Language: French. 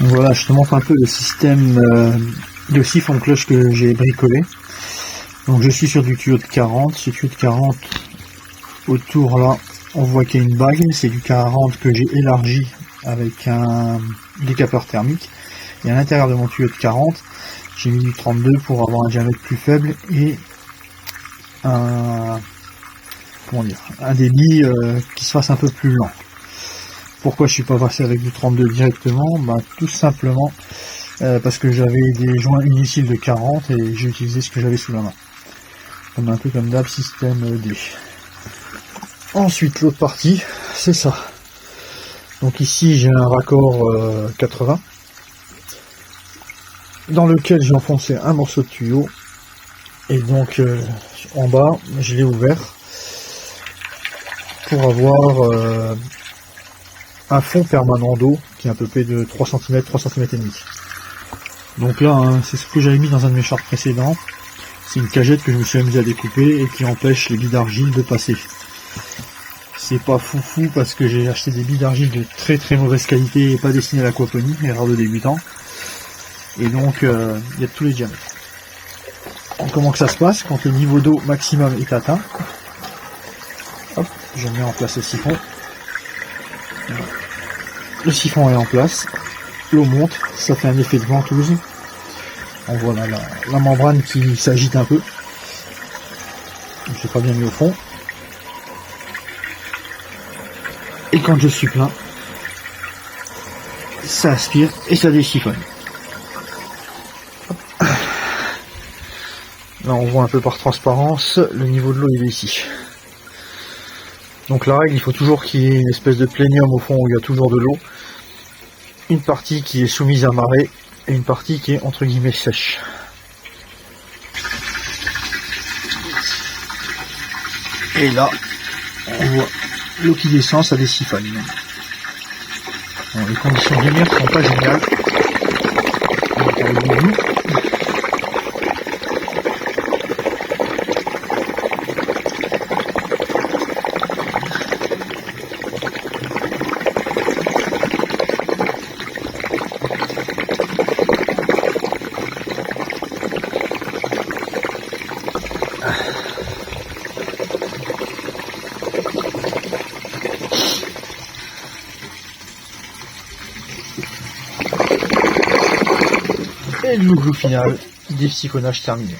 Donc voilà, je te montre un peu le système de siphon cloche que j'ai bricolé. Donc je suis sur du tuyau de 40. Ce tuyau de 40, autour là, on voit qu'il y a une bague. C'est du 40 que j'ai élargi avec un décapeur thermique. Et à l'intérieur de mon tuyau de 40, j'ai mis du 32 pour avoir un diamètre plus faible et un débit qui se fasse un peu plus lent. Pourquoi je suis pas passé avec du 32 directement? Tout simplement parce que j'avais des joints inutiles de 40 et j'ai utilisé ce que j'avais sous la main. Un peu comme d'hab, système D. Ensuite, l'autre partie, c'est ça. Donc ici, j'ai un raccord 80 dans lequel j'ai enfoncé un morceau de tuyau. Et donc, en bas, je l'ai ouvert pour avoir un fond permanent d'eau qui est à peu près de 3 cm, 3 cm et demi. Donc là, hein, c'est ce que j'avais mis dans un de mes charts précédents. C'est une cagette que je me suis amusé à découper et qui empêche les billes d'argile de passer. C'est pas foufou parce que j'ai acheté des billes d'argile de très très mauvaise qualité et pas destinées à l'aquaponie, erreur de débutant. Et donc, il y a de tous les diamètres. Donc, comment que ça se passe quand le niveau d'eau maximum est atteint? Hop, je mets en place le siphon. Le siphon est en place, l'eau monte, ça fait un effet de ventouse. On voit là la membrane qui s'agite un peu. Je l'ai pas bien mis au fond. Et quand je suis plein, ça aspire et ça désiphonne. Là on voit un peu par transparence, le niveau de l'eau il est ici. Donc la règle, il faut toujours qu'il y ait une espèce de plénium au fond où il y a toujours de l'eau. Une partie qui est soumise à marée et une partie qui est entre guillemets sèche. Et là, on voit l'eau qui descend, ça désiphonne. Bon, les conditions de lumière sont pas géniales. Et le look final, des siphonnages terminé.